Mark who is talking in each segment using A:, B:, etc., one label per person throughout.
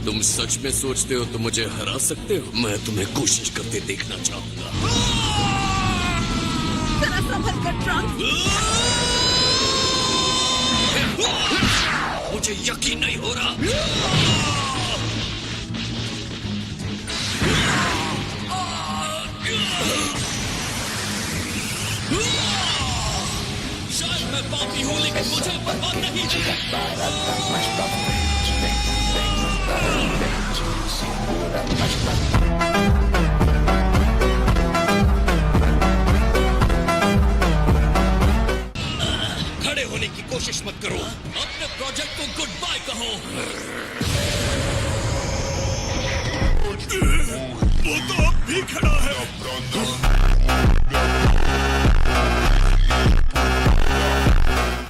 A: तुम सच में सोचते हो तुम मुझे हरा सकते हो? मैं तुम्हें कोशिश करते देखना चाहूंगा।
B: जरा संभल कर ट्रंक्स।
A: मुझे यकीन नहीं हो रहा। शायद मैं पापी हूँ लेकिन मुझे बर्बाद नहीं खड़े होने की कोशिश मत करो। अपने प्रोजेक्ट को गुड बाय कहो। वो तो अब भी खड़ा है।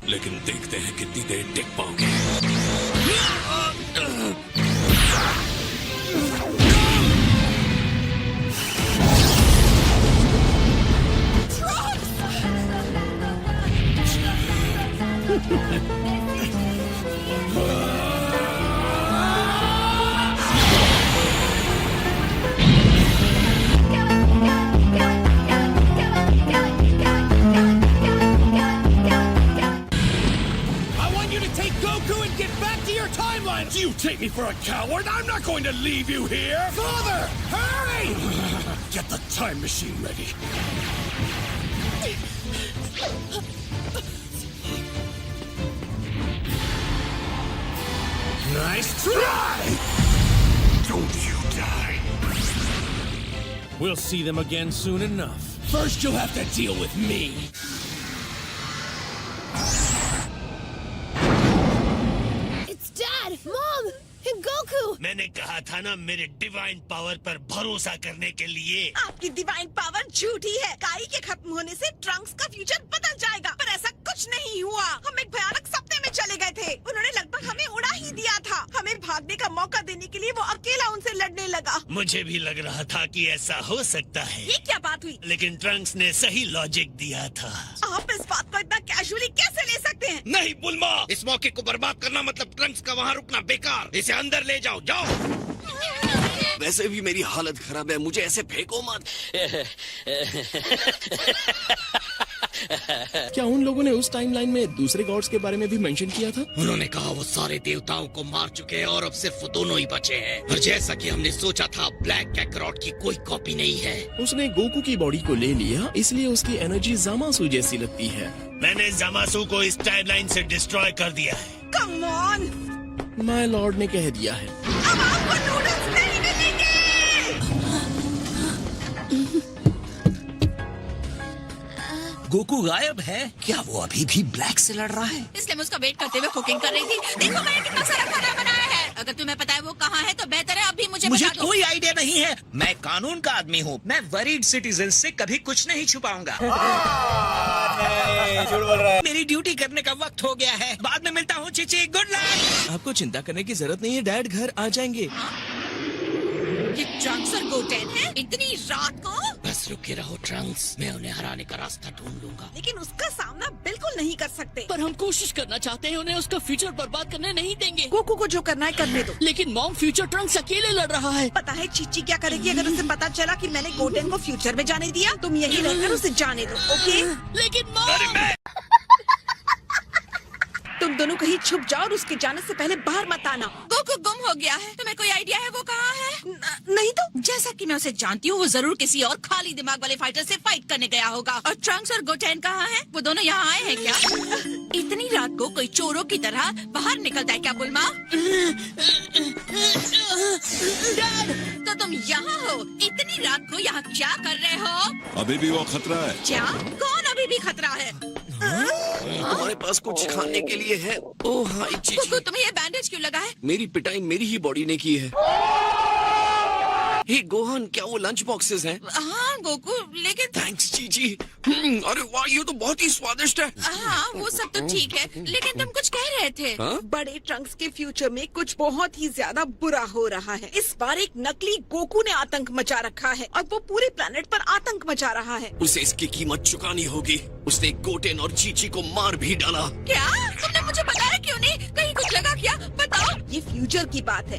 A: लेकिन देखते हैं कितनी देर टिक पाओगे।
C: You take me for a coward? I'm not going to leave you here! Father! Hurry! Get the time machine ready. Nice try! Don't you die. We'll see them again soon enough. First you'll have to deal with me.
B: Mom! Goku!
D: मैंने कहा था ना मेरे divine power पर भरोसा करने के लिए।
B: आपकी डिवाइन पावर झूठी है। काई के खत्म होने से ट्रंक्स का फ्यूचर बदल जाएगा, पर ऐसा कुछ नहीं हुआ। हम एक भयानक सपने में चले गए थे। उन्होंने लगभग हमें उड़ा ही दिया था। हमें भागने का मौका देने के लिए वो अकेला उनसे लड़ने लगा।
D: मुझे भी लग रहा था कि ऐसा हो सकता है।
B: ये क्या बात हुई?
D: लेकिन ट्रंक्स ने सही लॉजिक दिया था।
B: आप इस बात को इतना कैजुअली कैसे ले सकते हैं?
A: नहीं बुल्मा, इस मौके को बर्बाद करना मतलब ट्रंक्स का वहाँ रुकना बेकार। इसे अंदर ले जाओ, जाओ। वैसे भी मेरी हालत खराब है, मुझे ऐसे फेंको मत।
E: क्या उन लोगों ने उस टाइमलाइन में दूसरे गॉड्स के बारे में भी मेंशन किया था?
A: उन्होंने कहा वो सारे देवताओं को मार चुके हैं और अब सिर्फ वो दोनों ही बचे हैं। और जैसा कि हमने सोचा था, ब्लैक कैकरॉट की कोई कॉपी नहीं है।
E: उसने गोकू की बॉडी को ले लिया, इसलिए उसकी एनर्जी जामासू जैसी लगती है।
D: मैंने जामासू को इस टाइमलाइन से डिस्ट्रॉय कर दिया है।
B: Come on!
E: माय लॉर्ड ने कह दिया है।
B: अब आपको नूडल्स नहीं मिलेंगे!
F: गोकू गायब है। क्या वो अभी भी ब्लैक से लड़ रहा है?
G: इसलिए मैं उसका वेट करते हुए कुकिंग कर रही थी। देखो मैंने कितना सारा खाना बनाया है। अगर तुम्हें पता है वो कहाँ है तो बेहतर है अभी मुझे बता दो।
F: कोई आइडिया नहीं है। मैं कानून का आदमी हूँ। मैं वरीड सिटीजन से कभी कुछ नहीं छुपाऊंगा। झूठ बोल रहा है। मेरी ड्यूटी करने का वक्त हो गया है। बाद में मिलता हूँ चीची। Good night.
E: आपको चिंता करने की जरूरत नहीं है, डैड घर आ जाएंगे।
G: ये ट्रंक्स और गोटेन है इतनी रात को?
A: बस रुके रहो ट्रंक्स, मैं उन्हें हराने का रास्ता ढूंढ लूंगा।
B: लेकिन उसका सामना बिल्कुल नहीं कर सकते।
H: पर हम कोशिश करना चाहते हैं, उन्हें उसका फ्यूचर बर्बाद करने नहीं देंगे।
B: गोकू को जो करना है करने दो।
H: लेकिन मॉम फ्यूचर ट्रंक्स अकेले लड़ रहा है।
B: पता है चीची क्या करेगी अगर उसे पता चला कि मैंने गोटेन को फ्यूचर में जाने दिया? तुम यही रहकर उसे जाने दो, ओके?
H: लेकिन मॉम!
B: तुम दोनों कहीं छुप जाओ और उसके जाने से पहले बाहर मत आना।
G: गोकू गुम हो गया है। तुम्हें कोई आइडिया है वो कहाँ है?
B: नहीं तो
G: जैसा कि मैं उसे जानती हूँ वो जरूर किसी और खाली दिमाग वाले फाइटर से फाइट करने गया होगा। और ट्रंक्स और गोटेन कहाँ हैं? वो दोनों यहाँ आए हैं क्या? इतनी रात को कोई चोरों की तरह बाहर निकलता है क्या बुल्मा? तो तुम यहाँ हो? इतनी रात को यहाँ क्या कर रहे हो?
I: अभी भी वो खतरा है।
G: क्या? कौन अभी भी खतरा है?
A: तुम्हारे पास कुछ खाने के लिए है? ओह हाँ चीची।
G: तुम्हें ये बैंडेज क्यों लगा है?
A: मेरी पिटाई मेरी ही बॉडी ने की है। हे गोहन, क्या वो लंच बॉक्सेस हैं?
G: हाँ गोकू, लेकिन
A: थैंक्स चीची। अरे वाह, ये तो बहुत ही स्वादिष्ट है।
G: हाँ वो सब तो ठीक है, लेकिन तुम कुछ कह रहे थे।
A: हाँ?
B: बड़े ट्रंक्स के फ्यूचर में कुछ बहुत ही ज्यादा बुरा हो रहा है। इस बार एक नकली गोकू ने आतंक मचा रखा है और वो पूरे प्लेनेट पर आतंक मचा रहा है।
A: उसे इसकी कीमत चुकानी होगी। उसने गोटेन और चीची को मार भी डाला।
G: क्या? तुमने मुझे बताया क्यों नहीं? कहीं कुछ लगा क्या? बताओ।
B: ये फ्यूचर की बात है।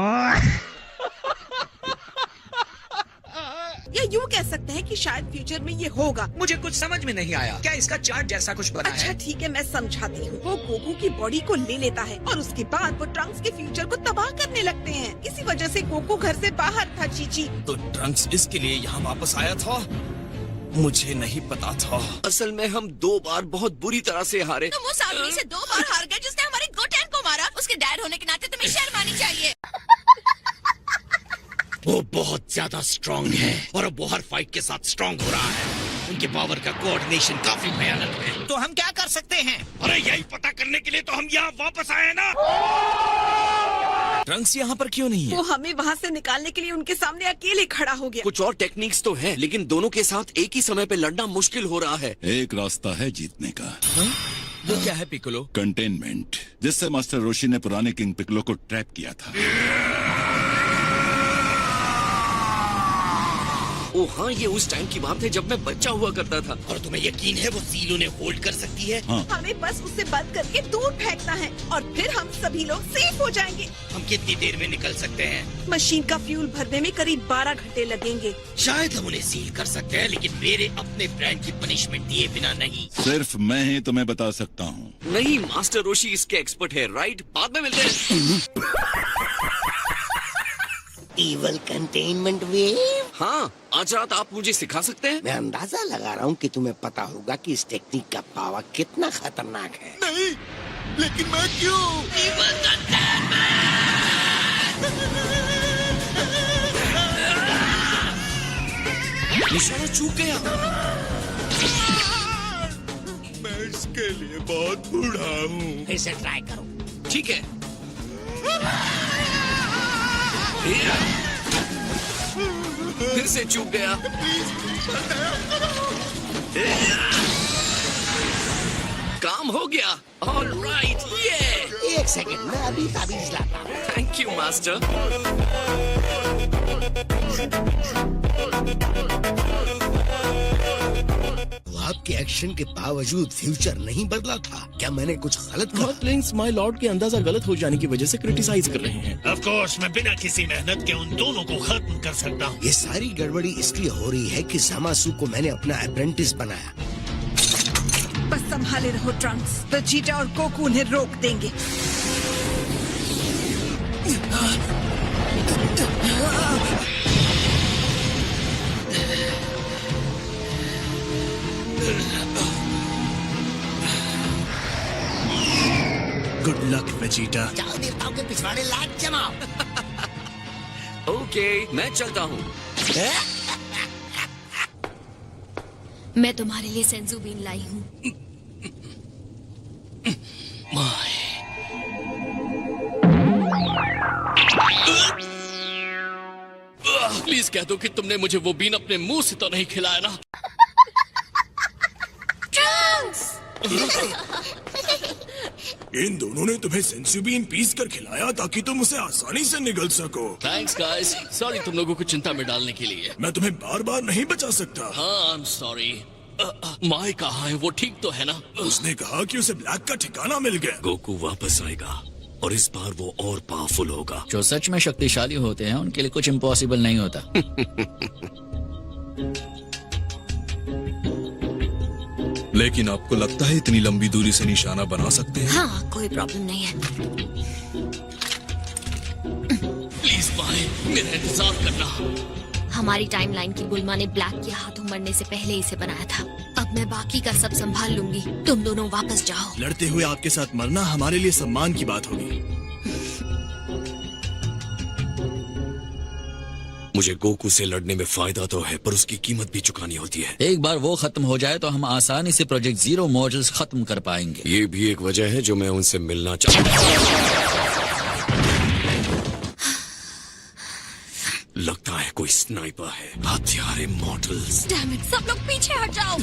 B: या यूँ कह सकते हैं कि शायद फ्यूचर में ये होगा।
F: मुझे कुछ समझ में नहीं आया। क्या इसका चार्ट जैसा कुछ बना
B: अच्छा
F: है?
B: ठीक है, मैं समझाती हूँ। वो गोकू की बॉडी को ले लेता है और उसके बाद वो ट्रंक्स के फ्यूचर को तबाह करने लगते हैं। इसी वजह से गोकू घर से बाहर था। चीची,
A: तो ट्रंक्स इसके लिए यहाँ वापस आया था? मुझे नहीं पता था। असल में हम 2 बार बहुत बुरी तरह से हारे।
G: तुम उस आदमी से 2 बार हार गए जिसने हमारे गोटेन को मारा। उसके डैड होने के नाते तुम्हें शर्म आनी चाहिए।
A: वो बहुत ज्यादा स्ट्रांग है और अब वो हर फाइट के साथ स्ट्रांग हो रहा है। उनके पावर का कोऑर्डिनेशन काफी भयानक है।
F: तो हम क्या कर सकते हैं?
A: अरे यही पता करने के लिए तो हम यहाँ वापस आए ना। ट्रंक्स यहाँ पर क्यों नहीं है?
B: वो हमें वहाँ से निकालने के लिए उनके सामने अकेले खड़ा हो गया।
A: कुछ और टेक्निक्स तो है, लेकिन दोनों के साथ एक ही समय पे लड़ना मुश्किल हो रहा है।
I: एक रास्ता है जीतने का।
A: वो क्या है पिकोलो?
I: कंटेनमेंट, जिससे मास्टर रोशी ने पुराने किंग पिकोलो को ट्रैप किया था।
A: ओ हाँ, ये उस टाइम की बात है जब मैं बच्चा हुआ करता था।
D: और तुम्हें यकीन है वो सील उन्हें होल्ड कर सकती है?
I: हाँ।
B: हमें बस उसे बंद करके दूर फेंकना है और फिर हम सभी लोग सेफ हो जाएंगे।
D: हम कितनी देर में निकल सकते हैं?
B: मशीन का फ्यूल भरने में करीब 12 घंटे लगेंगे।
D: शायद हम उन्हें सील कर सकते हैं, लेकिन मेरे अपने ब्रांड की पनिशमेंट दिए बिना नहीं।
I: सिर्फ मैं ही तुम्हें बता सकता हूँ।
A: नहीं, मास्टर रोशी इसके एक्सपर्ट है, राइट? बाद में मिलते हैं।
J: Evil containment wave.
A: हाँ, आज रात आप मुझे सिखा सकते हैं?
J: मैं अंदाजा लगा रहा हूँ कि तुम्हें पता होगा कि इस टेक्निक का पावर कितना खतरनाक है।
A: नहीं, लेकिन मैं क्यों? निशाना चूक गया।
C: मैं इसके लिए बहुत बूढ़ा हूँ।
J: फिर से ट्राई करो।
A: ठीक है। फिर से चूक गया। काम हो गया। ऑल राइट, ये।
J: एक सेकंड, मैं अभी ताबीज लाता हूँ।
A: Thank you master.
J: आपके एक्शन के बावजूद फ्यूचर नहीं बदला था। क्या मैंने कुछ गलत कहा?
E: गॉटलिंग्स माय लॉर्ड के अंदाजा गलत हो जाने की वजह से क्रिटिसाइज कर रहे हैं।
D: ऑफ कोर्स मैं बिना किसी मेहनत के उन दोनों को खत्म कर सकता हूँ।
J: ये सारी गड़बड़ी इसलिए हो रही है कि ज़मासू को मैंने अपना अप्रेंटिस बनाया।
B: बस संभाले रहो ट्रंक्स, वेजिटा और गोकू उन्हें रोक देंगे।
E: Good luck Vegeta.
J: जाओ देवताओं के पिछवाड़े लाट जमाओ।
A: ओके, मैं चलता हूँ।
K: मैं तुम्हारे लिए सेंजू बीन लाई हूँ।
E: प्लीज कह दो कि तुमने मुझे वो बीन अपने मुंह से तो नहीं खिलाया ना।
C: इन दोनों ने तुम्हें सेंसुबीन पीस कर खिलाया ताकि तुम उसे आसानी से निगल सको।
E: थैंक्स गाइस, सॉरी तुम लोगों को चिंता में डालने के लिए।
C: मैं तुम्हें बार बार नहीं बचा सकता।
E: हाँ, आई एम सॉरी। माय कहाँ है? वो ठीक तो है ना?
C: उसने कहा कि उसे ब्लैक का ठिकाना मिल गया।
A: गोकू वापस आएगा और इस बार वो और पावरफुल होगा।
H: जो सच में शक्तिशाली होते हैं उनके लिए कुछ इम्पॉसिबल नहीं होता।
C: लेकिन आपको लगता है इतनी लंबी दूरी से निशाना बना सकते हैं?
K: हाँ, कोई प्रॉब्लम नहीं है।
E: प्लीज माय, मेरा इंतजार करना।
K: हमारी टाइमलाइन की बुलमा ने ब्लैक के हाथों मरने से पहले इसे बनाया था। अब मैं बाकी का सब संभाल लूंगी। तुम दोनों वापस जाओ।
C: लड़ते हुए आपके साथ मरना हमारे लिए सम्मान की बात होगी।
A: मुझे गोकू से लड़ने में फायदा तो है, पर उसकी कीमत भी चुकानी होती है।
H: एक बार वो खत्म हो जाए तो हम आसानी से प्रोजेक्ट जीरो मॉडल्स खत्म कर पाएंगे।
A: ये भी एक वजह है जो मैं उनसे मिलना चाहता हूँ। लगता है कोई स्नाइपर है। हथियारे मॉडल्स।
K: डैम इट, सब लोग पीछे हट जाओ।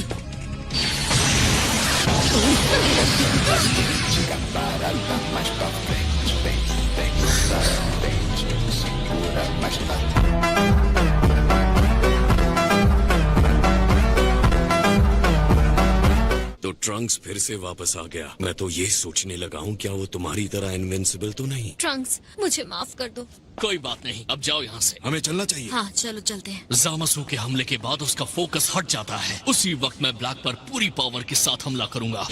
A: तो ट्रंक्स फिर से वापस आ गया। मैं तो ये सोचने लगा हूँ क्या वो तुम्हारी तरह इनविंसिबल तो नहीं।
K: ट्रंक्स, मुझे माफ कर दो।
E: कोई बात नहीं, अब जाओ यहाँ से।
A: हमें चलना चाहिए।
K: हाँ चलो चलते हैं।
E: जामासू के हमले के बाद उसका फोकस हट जाता है। उसी वक्त मैं ब्लैक पर पूरी पावर के साथ हमला करूंगा।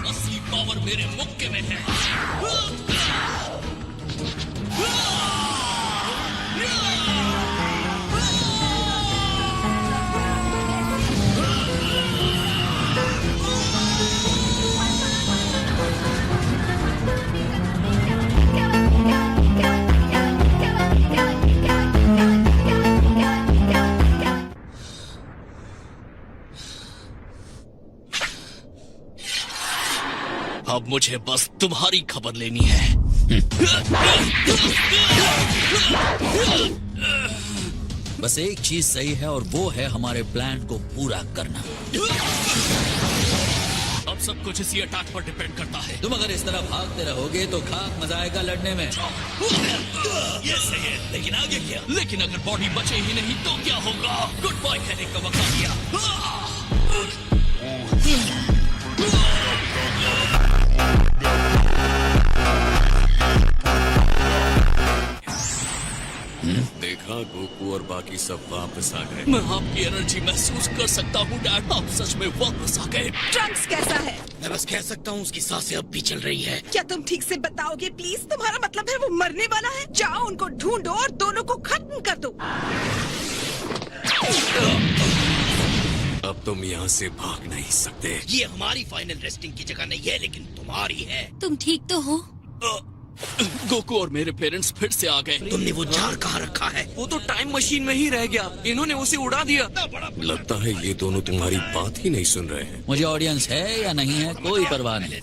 E: असली पावर मेरे मुक्के में है। अब मुझे बस तुम्हारी खबर लेनी है।
H: बस एक चीज सही है और वो है हमारे प्लान को पूरा करना।
E: अब सब कुछ इसी अटैक पर डिपेंड करता है।
H: तुम अगर इस तरह भागते रहोगे तो खाक मजा आएगा लड़ने में।
E: ये सही है, लेकिन आगे क्या? लेकिन अगर बॉडी बचे ही नहीं तो क्या होगा? गुड बाय कहने का वक्त आ गया।
A: देखा, गोकू और बाकी सब वापस आ गए।
E: मैं आपकी एनर्जी महसूस कर सकता हूँ डैड। आप सच में वापस आ गए।
B: ट्रंक्स कैसा है?
F: मैं बस कह सकता हूँ उसकी सांसें अब भी चल रही है।
B: क्या तुम ठीक से बताओगे प्लीज? तुम्हारा मतलब है वो मरने वाला है? जाओ उनको ढूंढो और दोनों को खत्म कर दो।
A: अब तुम यहाँ से भाग नहीं सकते।
F: ये हमारी फाइनल रेस्टिंग की जगह नहीं है, लेकिन तुम्हारी है।
K: तुम ठीक तो हो?
E: गोकू और मेरे पेरेंट्स फिर से आ गए।
F: तुमने वो जार कहाँ रखा है?
A: वो तो टाइम मशीन में ही रह गया। इन्होंने उसे उड़ा दिया। लगता है ये दोनों तुम्हारी बात ही नहीं सुन रहे हैं।
H: मुझे ऑडियंस है या नहीं है कोई परवाह नहीं।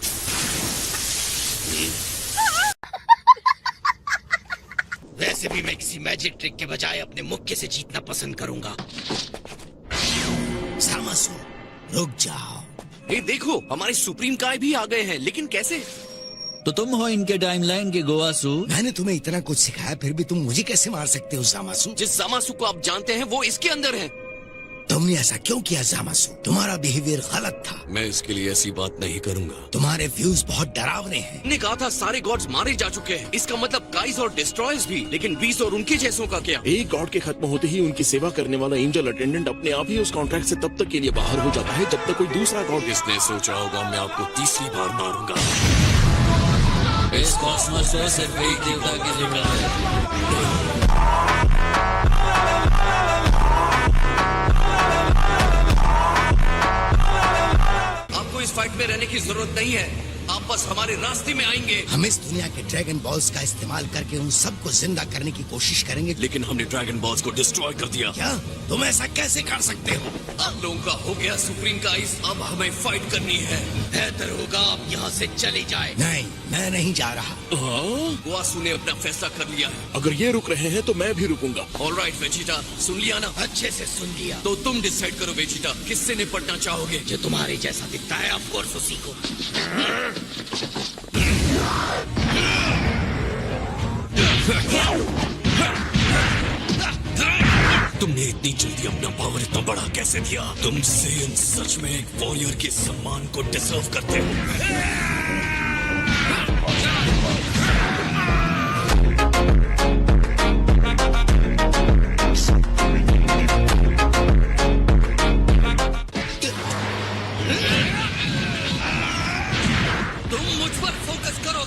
F: वैसे भी मैं किसी मैजिक ट्रिक के बजाय अपने मुक्के से जीतना पसंद करूंगा।
J: जामासू, रुक जाओ।
A: ये देखो, हमारे सुप्रीम काय भी आ गए हैं, लेकिन कैसे?
H: तो तुम हो इनके टाइमलाइन के गोवासू।
J: मैंने तुम्हें इतना कुछ सिखाया, फिर भी तुम मुझे कैसे मार सकते हो जामासू?
A: जिस जामासू को आप जानते हैं वो इसके अंदर है।
J: तुमने ऐसा क्यों किया जामासू? तुम्हारा बिहेवियर गलत था।
A: मैं इसके लिए ऐसी बात नहीं करूंगा।
J: तुम्हारे व्यूज बहुत डरावने हैं।
A: ने कहा था सारे गॉड्स मारे जा चुके हैं। इसका मतलब काइज और डिस्ट्रॉयर्स भी। लेकिन बीस और उनके जैसों का क्या?
E: एक गॉड के खत्म होते ही उनकी सेवा करने वाला एंजल अटेंडेंट अपने आप ही उस कॉन्ट्रैक्ट से तब तक के लिए बाहर हो जाता है जब तक कोई दूसरा गॉड।
A: इसने सोचा होगा मैं आपको तीसरी बार मारूंगा।
H: इस कॉस्मोस को सिर्फ एक देवता की जगह है।
A: आपको इस फाइट में रहने की जरूरत नहीं है। आप बस हमारे रास्ते में आएंगे।
J: हम इस दुनिया के ड्रैगन बॉल्स का इस्तेमाल करके उन सबको जिंदा करने की कोशिश करेंगे।
A: लेकिन हमने ड्रैगन बॉल्स को डिस्ट्रॉय कर दिया।
J: क्या तुम ऐसा कैसे कर सकते हो?
A: आप लोगों का हो गया सुप्रीम काइज। अब हमें फाइट करनी है।
F: बेहतर होगा आप यहाँ से चली जाए।
J: नहीं, मैं नहीं जा रहा।
A: गोवासू ने अपना फैसला कर लिया है।
E: अगर ये रुक रहे हैं तो मैं भी रुकूंगा।
A: ऑलराइट वेजिटा, सुन लिया ना?
F: अच्छे से सुन लिया।
A: तो तुम डिसाइड करो वेजिटा, किससे निपटना चाहोगे?
F: जो तुम्हारे जैसा दिखता है, ऑफ कोर्स उसी को।
A: तुमने इतनी जल्दी अपना पावर इतना बड़ा कैसे दिया? तुम ज़ेन सच में एक वॉरियर के सम्मान को डिजर्व करते हो। तुम मुझ पर फोकस करो।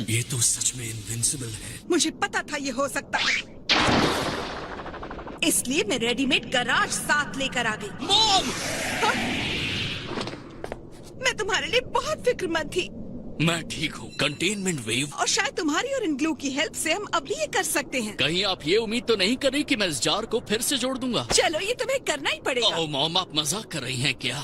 A: ये तो सच में इनविंसिबल है।
B: मुझे पता था ये हो सकता है, इसलिए मैं रेडीमेड गराज साथ लेकर आ गई।
A: मॉम!
B: हाँ? मैं तुम्हारे लिए बहुत फिक्रमंद थी।
E: मैं ठीक हूँ। Containment wave.
B: और शायद तुम्हारी और इन ग्लू की हेल्प से हम अभी ये कर सकते हैं।
E: कहीं आप ये उम्मीद तो नहीं कर रही कि मैं इस जार को फिर से जोड़ दूंगा?
B: चलो, ये तुम्हें करना ही पड़ेगा।
E: ओह मॉम, आप मजाक कर रही हैं क्या?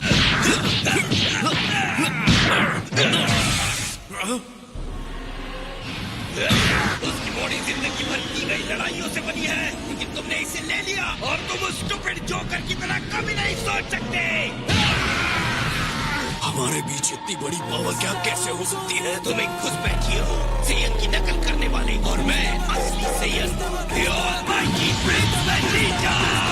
F: उसकी बॉडी जिंदगी भर की गई लड़ाइयों से बनी है, लेकिन तुमने इसे ले लिया और तुम उस स्टूपिड जोक
A: जोकर की तरह कभी नहीं सोच सकते। हमारे बीच इतनी बड़ी पावर क्या कैसे हो सकती है? तुम एक घुसपैठिए हो, सैयद की नकल करने वाले, और मैं असली Syed, The Almighty Prince Vegeta।